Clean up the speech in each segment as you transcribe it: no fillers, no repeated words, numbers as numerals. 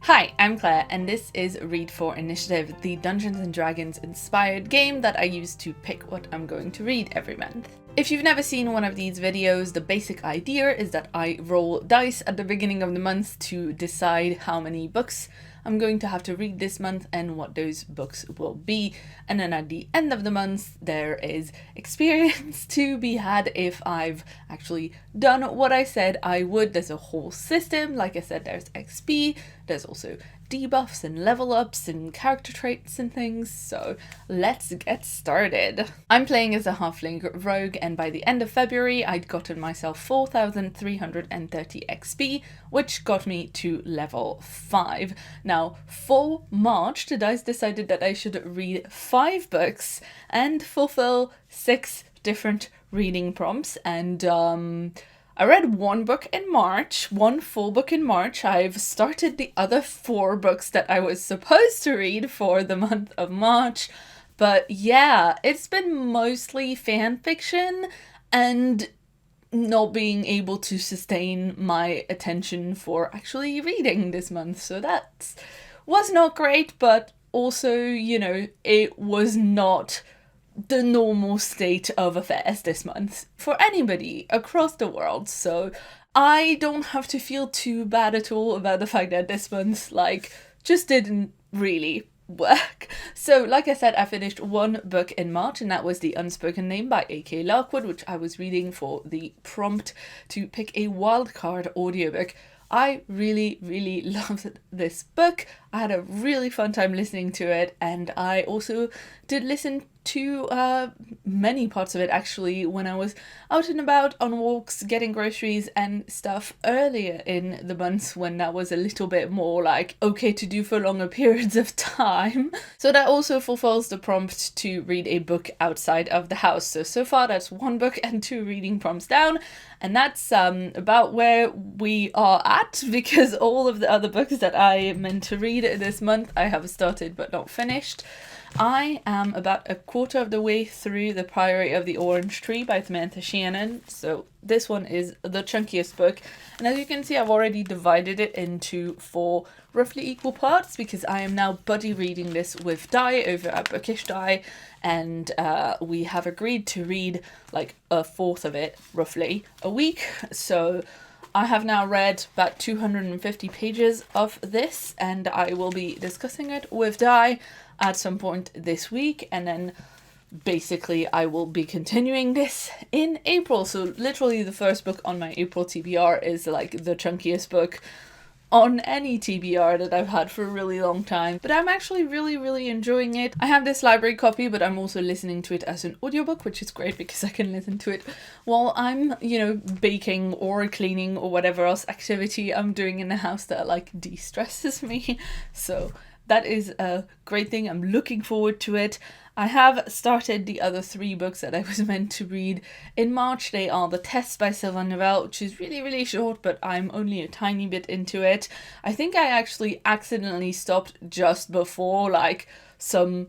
Hi, I'm Claire, and this is Read for Initiative, the Dungeons & Dragons inspired game that I use to pick what I'm going to read every month. If you've never seen one of these videos, the basic idea is that I roll dice at the beginning of the month to decide how many books I'm going to have to read this month and what those books will be. And then at the end of the month, there is experience to be had if I've actually done what I said I would. There's a whole system. Like I said, there's XP, there's also debuffs and level ups and character traits and things, so let's get started. I'm playing as a halfling rogue, and by the end of February I'd gotten myself 4,330 XP, which got me to level 5. Now for March the dice decided that I should read 5 books and fulfill 6 different reading prompts, and I read 1 book in March, 1 full book in March. I've started the other 4 books that I was supposed to read for the month of March. But yeah, it's been mostly fan fiction and not being able to sustain my attention for actually reading this month. So that was not great, but also, you know, it was not the normal state of affairs this month for anybody across the world, so I don't have to feel too bad at all about the fact that this month just didn't really work. So like I said, I finished 1 book in March, and that was The Unspoken Name by A.K. Larkwood, which I was reading for the prompt to pick a wildcard audiobook. I really loved this book. I had a really fun time listening to it, and I also did listen to many parts of it actually when I was out and about on walks getting groceries and stuff earlier in the months, when that was a little bit more okay to do for longer periods of time. So that also fulfills the prompt to read a book outside of the house. So far that's 1 book and 2 reading prompts down, and that's about where we are at, because all of the other books that I meant to read this month I have started but not finished. I am about a quarter of the way through The Priory of the Orange Tree by Samantha Shannon. So this one is the chunkiest book, and as you can see I've already divided it into 4 roughly equal parts, because I am now buddy reading this with Di over at Bookish Di, and we have agreed to read a fourth of it roughly a week. So I have now read about 250 pages of this, and I will be discussing it with Di at some point this week, and then basically I will be continuing this in April. So literally the first book on my April TBR is the chunkiest book on any TBR that I've had for a really long time, but I'm actually really enjoying it. I have this library copy, but I'm also listening to it as an audiobook, which is great because I can listen to it while I'm, baking or cleaning or whatever else activity I'm doing in the house that de-stresses me. So that is a great thing. I'm looking forward to it. I have started the other 3 books that I was meant to read in March. They are The Test by Sylvain Neuvel, which is really short, but I'm only a tiny bit into it. I think I actually accidentally stopped just before some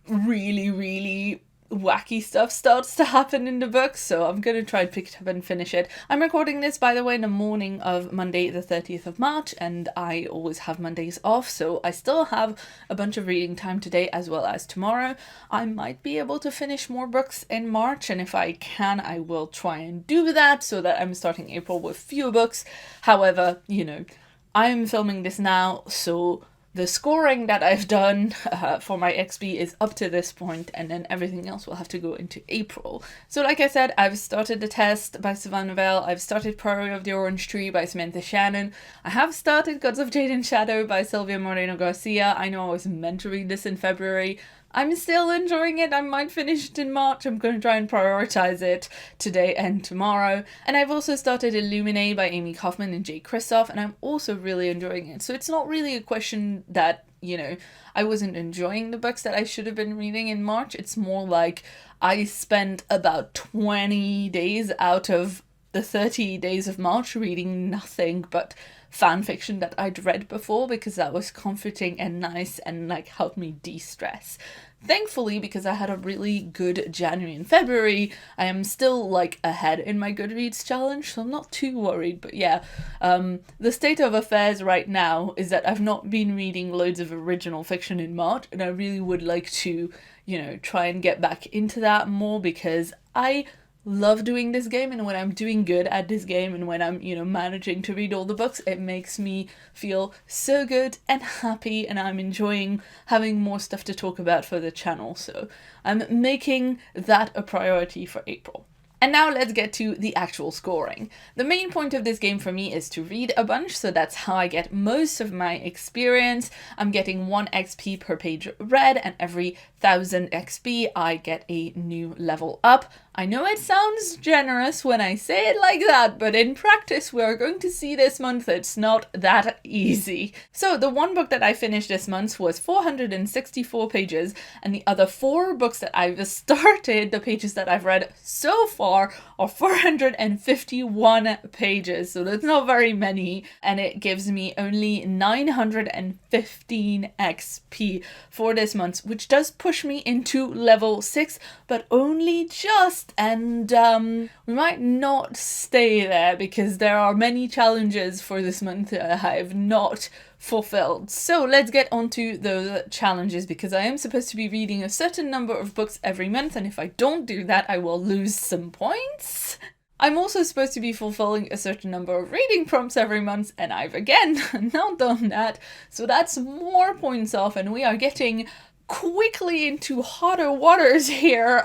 really wacky stuff starts to happen in the book, so I'm gonna try and pick it up and finish it. I'm recording this, by the way, in the morning of Monday the 30th of March, and I always have Mondays off, so I still have a bunch of reading time today as well as tomorrow. I might be able to finish more books in March, and if I can, I will try and do that so that I'm starting April with fewer books. However, I am filming this now, so the scoring that I've done for my XP is up to this point, and then everything else will have to go into April. So like I said, I've started The Test by Sylvain Neuvel, I've started Priory of the Orange Tree by Samantha Shannon, I have started Gods of Jade and Shadow by Silvia Moreno Garcia. I know I was meant to read this in February. I'm still enjoying it. I might finish it in March. I'm going to try and prioritize it today and tomorrow. And I've also started Illuminate by Amy Kaufman and Jay Kristoff, and I'm also really enjoying it. So it's not really a question that, I wasn't enjoying the books that I should have been reading in March. It's more I spent about 20 days out of the 30 days of March reading nothing but fan fiction that I'd read before, because that was comforting and nice and like helped me de-stress. Thankfully, because I had a really good January and February, I am still like ahead in my Goodreads challenge, so I'm not too worried. But yeah, the state of affairs right now is that I've not been reading loads of original fiction in March, and I really would like to, you know, try and get back into that more, because I love doing this game, and when I'm doing good at this game and when I'm, you know, managing to read all the books, it makes me feel so good and happy, and I'm enjoying having more stuff to talk about for the channel. So I'm making that a priority for April. And now let's get to the actual scoring. The main point of this game for me is to read a bunch, so that's how I get most of my experience. I'm getting 1 XP per page read, and every 1000 XP I get a new level up. I know it sounds generous when I say it like that, but in practice we're going to see this month it's not that easy. So the one book that I finished this month was 464 pages, and the other 4 books that I've started, the pages that I've read so far, are 451 pages, so that's not very many, and it gives me only 915 XP for this month, which does push me into level 6, but only just. And we might not stay there, because there are many challenges for this month that I have not fulfilled. So let's get onto those challenges, because I am supposed to be reading a certain number of books every month, and if I don't do that I will lose some points. I'm also supposed to be fulfilling a certain number of reading prompts every month, and I've again not done that, so that's more points off, and we are getting quickly into hotter waters here,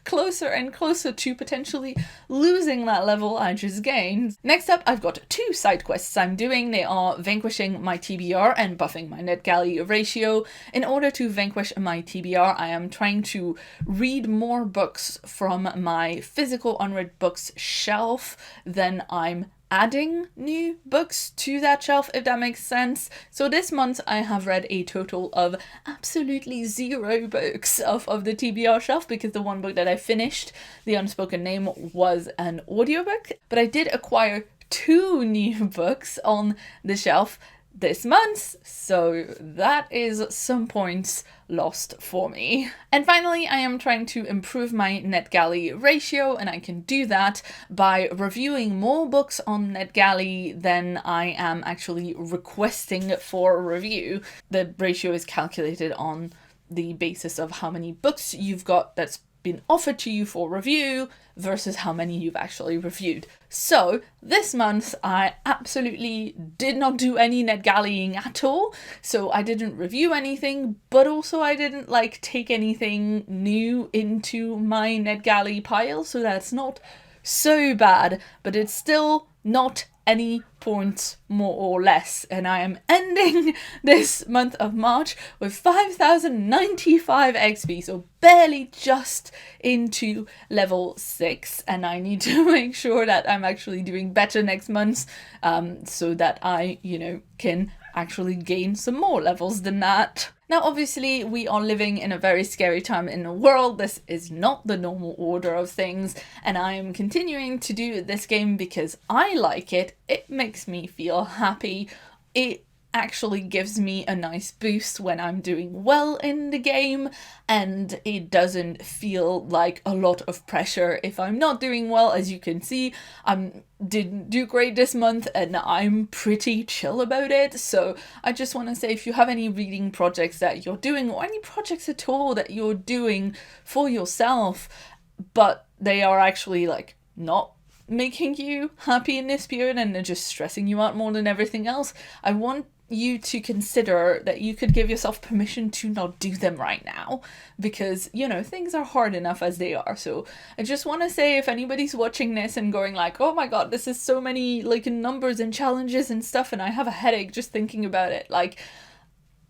closer and closer to potentially losing that level I just gained. Next up, I've got 2 side quests I'm doing. They are vanquishing my TBR and buffing my NetGalley ratio. In order to vanquish my TBR, I am trying to read more books from my physical unread books shelf than I'm adding new books to that shelf, if that makes sense. So this month I have read a total of absolutely 0 books of the TBR shelf, because the one book that I finished, The Unspoken Name, was an audiobook, but I did acquire 2 new books on the shelf this month, so that is some points lost for me. And finally, I am trying to improve my NetGalley ratio, and I can do that by reviewing more books on NetGalley than I am actually requesting for a review. The ratio is calculated on the basis of how many books you've got that's been offered to you for review versus how many you've actually reviewed. So this month I absolutely did not do any NetGalleying at all, so I didn't review anything, but also I didn't like take anything new into my NetGalley pile, so that's not so bad, but it's still not any points more or less, and I am ending this month of March with 5095 XP, so barely just into level 6, and I need to make sure that I'm actually doing better next month, so that I, you know, can actually gain some more levels than that. Now, obviously, we are living in a very scary time in the world. This is not the normal order of things, and I am continuing to do this game because I like it. It makes me feel happy. It actually gives me a nice boost when I'm doing well in the game, and it doesn't feel like a lot of pressure if I'm not doing well. As you can see, I didn't do great this month and I'm pretty chill about it. So I just want to say, if you have any reading projects that you're doing, or any projects at all that you're doing for yourself, but they are actually like not making you happy in this period and they're just stressing you out more than everything else, I want you to consider that you could give yourself permission to not do them right now, because, you know, things are hard enough as they are. So I just want to say, if anybody's watching this and going like, oh my god, this is so many like numbers and challenges and stuff and I have a headache just thinking about it, like,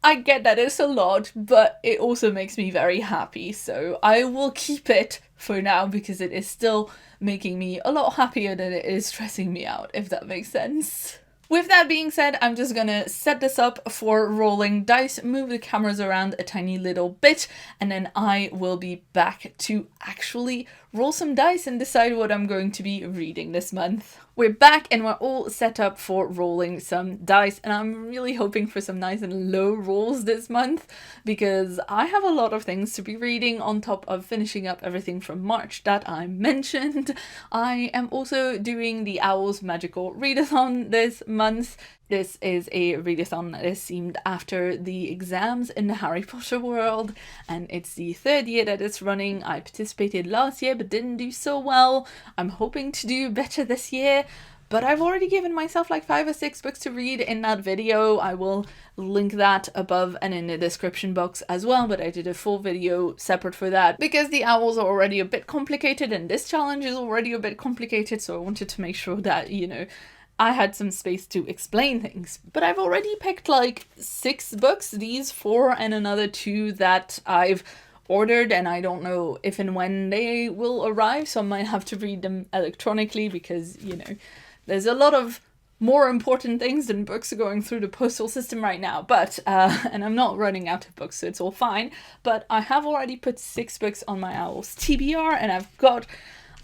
I get that it's a lot, but it also makes me very happy, so I will keep it for now because it is still making me a lot happier than it is stressing me out, if that makes sense. With that being said, I'm just gonna set this up for rolling dice, move the cameras around a tiny little bit, and then I will be back to actually roll some dice and decide what I'm going to be reading this month. We're back and we're all set up for rolling some dice, and I'm really hoping for some nice and low rolls this month because I have a lot of things to be reading on top of finishing up everything from March that I mentioned. I am also doing the Owl's Magical Readathon this month. This is a readathon that is themed after the exams in the Harry Potter world, and it's the third year that it's running. I participated last year but didn't do so well. I'm hoping to do better this year, but I've already given myself like 5 or 6 books to read in that video. I will link that above and in the description box as well, but I did a full video separate for that because the owls are already a bit complicated and this challenge is already a bit complicated, so I wanted to make sure that, you know, I had some space to explain things. But I've already picked like 6 books, these 4 and another 2 that I've ordered, and I don't know if and when they will arrive, so I might have to read them electronically because, you know, there's a lot of more important things than books going through the postal system right now, but and I'm not running out of books, so it's all fine. But I have already put 6 books on my Owl's TBR, and I've got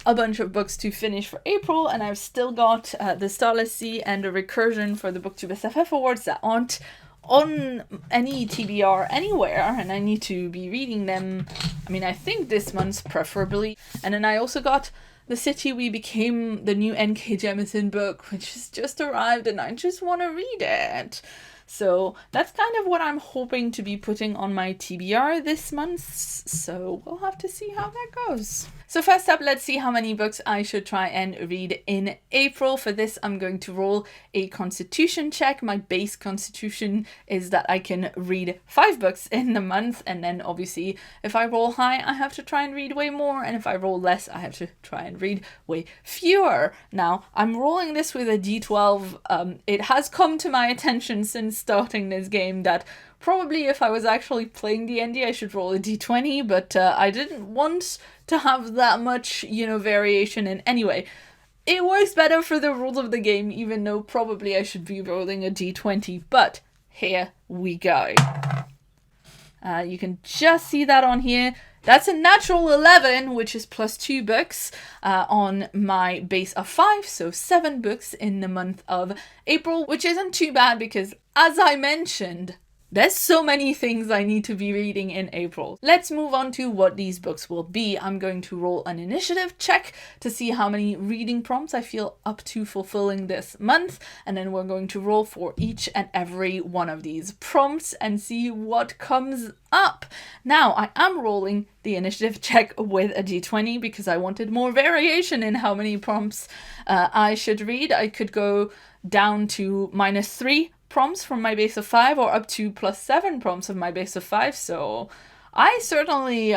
a bunch of books to finish for April, and I've still got the Starless Sea and the Recursion for the BookTube SFF Awards that aren't on any TBR anywhere, and I need to be reading them. I mean, I think this month preferably. And then I also got The City We Became, the new N.K. Jemisin book, which has just arrived, and I just want to read it. So that's kind of what I'm hoping to be putting on my TBR this month, so we'll have to see how that goes. So first up, let's see how many books I should try and read in April. For this, I'm going to roll a constitution check. My base constitution is that I can read 5 books in the month, and then obviously if I roll high, I have to try and read way more, and if I roll less, I have to try and read way fewer. Now, I'm rolling this with a D12. It has come to my attention since starting this game that probably if I was actually playing D&D, I should roll a D20, but I didn't want to have that much, you know, variation in anyway. It works better for the rules of the game, even though probably I should be rolling a D20, but here we go. You can just see that on here. That's a natural 11, which is plus 2 books on my base of 5, so 7 books in the month of April, which isn't too bad because, as I mentioned, there's so many things I need to be reading in April. Let's move on to what these books will be. I'm going to roll an initiative check to see how many reading prompts I feel up to fulfilling this month, and then we're going to roll for each and every one of these prompts and see what comes up. Now, I am rolling the initiative check with a d20 because I wanted more variation in how many prompts I should read. I could go down to -3 prompts from my base of 5 or up to +7 prompts of my base of 5, so I certainly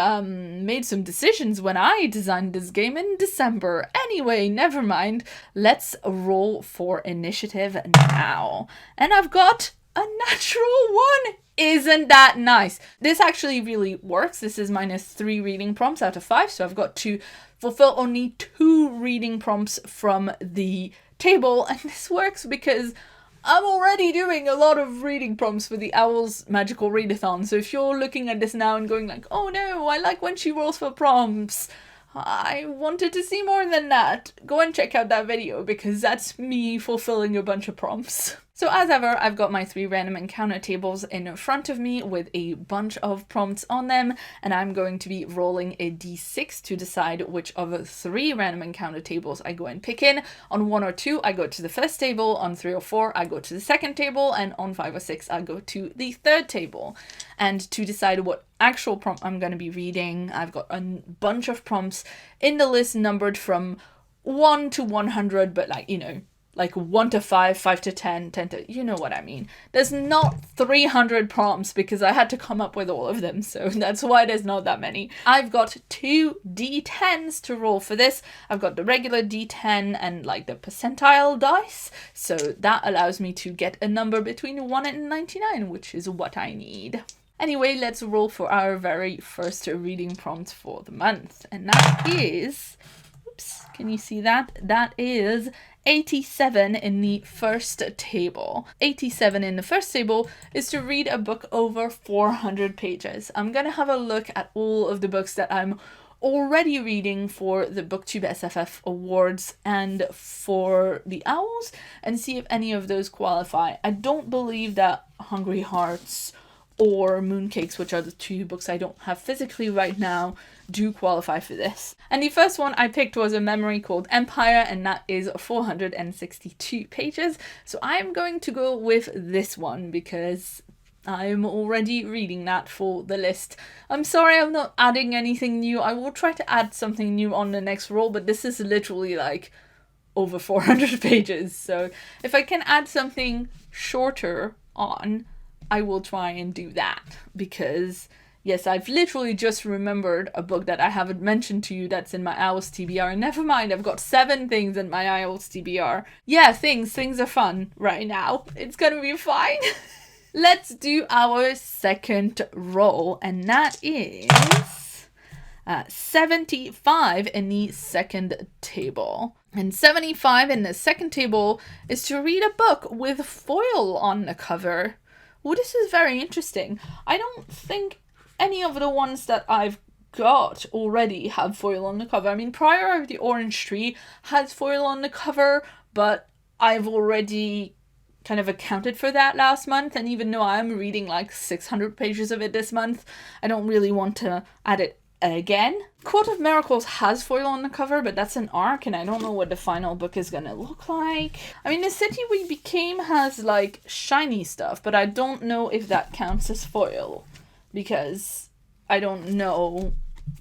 made some decisions when I designed this game in December. Anyway, never mind. Let's roll for initiative now. And I've got a natural 1! Isn't that nice? This actually really works. This is -3 reading prompts out of 5, so I've got to fulfill only 2 reading prompts from the table, and this works because I'm already doing a lot of reading prompts for the Owl's Magical Readathon, so if you're looking at this now and going like, oh no, I like when she rolls for prompts, I wanted to see more than that, go and check out that video because that's me fulfilling a bunch of prompts. So as ever, I've got my 3 random encounter tables in front of me with a bunch of prompts on them, and I'm going to be rolling a d6 to decide which of 3 random encounter tables I go and pick in. On 1 or 2, I go to the first table, on 3 or 4, I go to the second table, and on 5 or 6, I go to the third table. And to decide what actual prompt I'm going to be reading, I've got a bunch of prompts in the list numbered from 1 to 100, but like, you know, like 1 to 5, 5 to 10, 10 to, you know what I mean. There's not 300 prompts because I had to come up with all of them, so that's why there's not that many. I've got 2 d10s to roll for this. I've got the regular d10 and like the percentile dice, so that allows me to get a number between 1 and 99, which is what I need. Anyway, let's roll for our very first reading prompt for the month, and that is, oops, can you see that? That is 87 in the first table. 87 in the first table is to read a book over 400 pages. I'm gonna have a look at all of the books that I'm already reading for the BookTube SFF Awards and for the Owls, and see if any of those qualify. I don't believe that Hungry Hearts or Mooncakes, which are the two books I don't have physically right now, do qualify for this. And the first one I picked was a memory called Empire, and that is 462 pages. So I'm going to go with this one because I'm already reading that for the list. I'm sorry I'm not adding anything new. I will try to add something new on the next roll, but this is literally like over 400 pages. So if I can add something shorter on, I will try and do that, because yes, I've literally just remembered a book that I haven't mentioned to you that's in my Owls TBR. Never mind, I've got 7 things in my Owls TBR. Yeah, things are fun right now. It's gonna be fine. Let's do our second roll, and that is 75 in the second table. And 75 in the second table is to read a book with foil on the cover. Well, this is very interesting. I don't think any of the ones that I've got already have foil on the cover. I mean, Prior of the Orange Tree has foil on the cover, but I've already kind of accounted for that last month, and even though I'm reading like 600 pages of it this month, I don't really want to add it again. Court of Miracles has foil on the cover, but that's an arc, and I don't know what the final book is gonna look like. I mean, The City We Became has like shiny stuff, but I don't know if that counts as foil, because I don't know.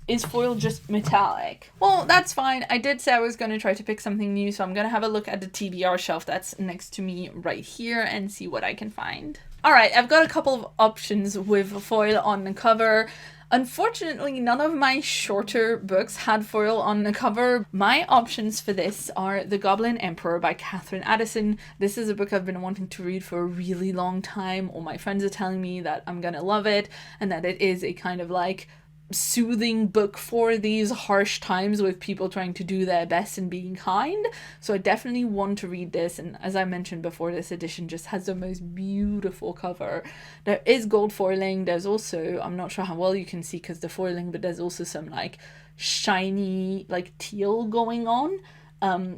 Is foil just metallic? Well, that's fine. I did say I was going to try to pick something new, so I'm going to have a look at the TBR shelf that's next to me right here and see what I can find. Alright, I've got a couple of options with foil on the cover. Unfortunately, none of my shorter books had foil on the cover. My options for this are The Goblin Emperor by Catherine Addison. This is a book I've been wanting to read for a really long time. All my friends are telling me that I'm gonna love it, and that it is a kind of like soothing book for these harsh times with people trying to do their best and being kind. So I definitely want to read this, and as I mentioned before, this edition just has the most beautiful cover. There is gold foiling. There's also, I'm not sure how well you can see because the foiling, but there's also some like shiny like teal going on.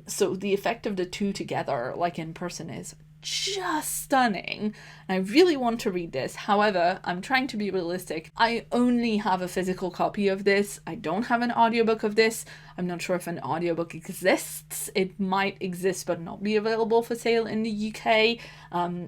So the effect of the two together like in person is just stunning, and I really want to read this. However, I'm trying to be realistic. I only have a physical copy of this. I don't have an audiobook of this. I'm not sure if an audiobook exists. It might exist but not be available for sale in the UK.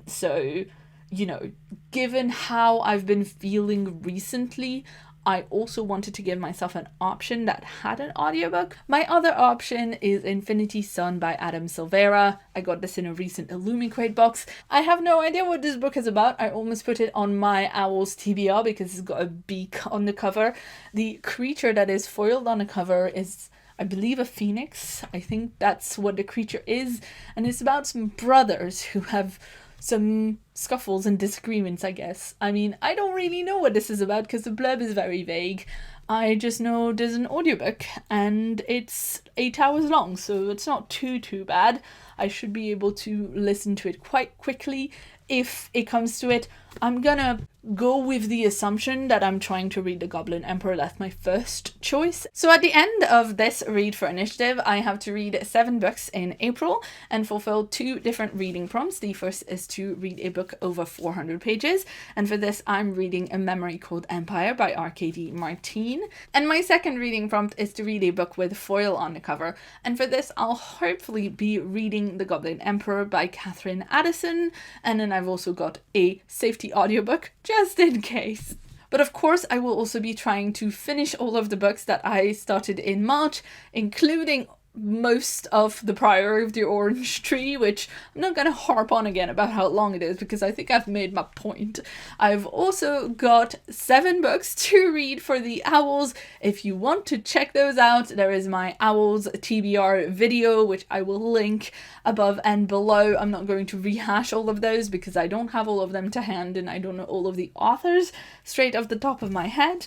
So, you know, given how I've been feeling recently, I also wanted to give myself an option that had an audiobook. My other option is Infinity Sun by Adam Silvera. I got this in a recent Illumicrate box. I have no idea what this book is about. I almost put it on my Owls TBR because it's got a beak on the cover. The creature that is foiled on the cover is, I believe, a phoenix. I think that's what the creature is. And it's about some brothers who have some scuffles and disagreements, I guess. I mean, I don't really know what this is about because the blurb is very vague. I just know there's an audiobook and it's 8 hours long, so it's not too bad. I should be able to listen to it quite quickly if it comes to it. I'm gonna go with the assumption that I'm trying to read The Goblin Emperor. That's my first choice. So at the end of this Read for Initiative, I have to read 7 books in April and fulfill 2 different reading prompts. The first is to read a book over 400 pages, and for this I'm reading A Memory Called Empire by R.K.D. Martine. And my second reading prompt is to read a book with foil on the cover, and for this I'll hopefully be reading The Goblin Emperor by Catherine Addison, and then I've also got a safety audiobook just in case. But of course I will also be trying to finish all of the books that I started in March, including most of the Prior of the Orange Tree, which I'm not going to harp on again about how long it is because I think I've made my point. I've also got 7 books to read for the Owls. If you want to check those out, there is my Owls TBR video, which I will link above and below. I'm not going to rehash all of those because I don't have all of them to hand and I don't know all of the authors straight off the top of my head.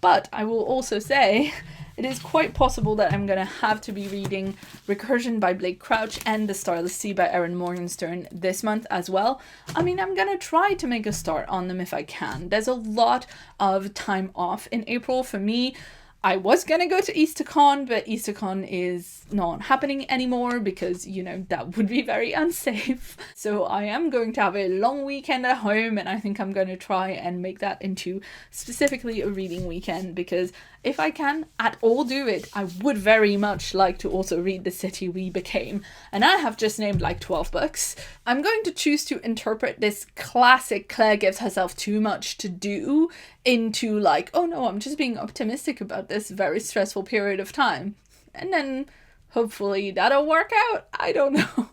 But I will also say it is quite possible that I'm going to have to be reading Recursion by Blake Crouch and The Starless Sea by Erin Morgenstern this month as well. I mean, I'm going to try to make a start on them if I can. There's a lot of time off in April for me. I was gonna go to EasterCon, but EasterCon is not happening anymore because, you know, that would be very unsafe. So I am going to have a long weekend at home, and I think I'm going to try and make that into specifically a reading weekend, because if I can at all do it, I would very much like to also read The City We Became. And I have just named like 12 books. I'm going to choose to interpret this classic Claire gives herself too much to do into like, oh no, I'm just being optimistic about this very stressful period of time. And then hopefully that'll work out. I don't know.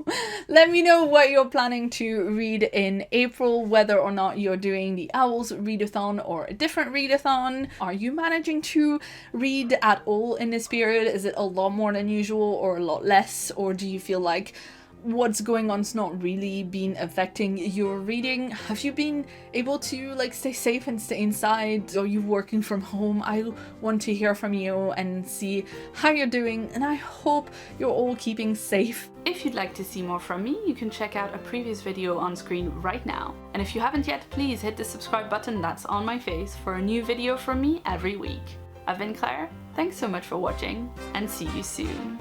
Let me know what you're planning to read in April, whether or not you're doing the Owls readathon or a different readathon. Are you managing to read at all in this period? Is it a lot more than usual or a lot less? Or do you feel like what's going on's not really been affecting your reading? Have you been able to like stay safe and stay inside? Are you working from home? I want to hear from you and see how you're doing, and I hope you're all keeping safe. If you'd like to see more from me, you can check out a previous video on screen right now. And if you haven't yet, please hit the subscribe button that's on my face for a new video from me every week. I've been Claire, thanks so much for watching, and see you soon.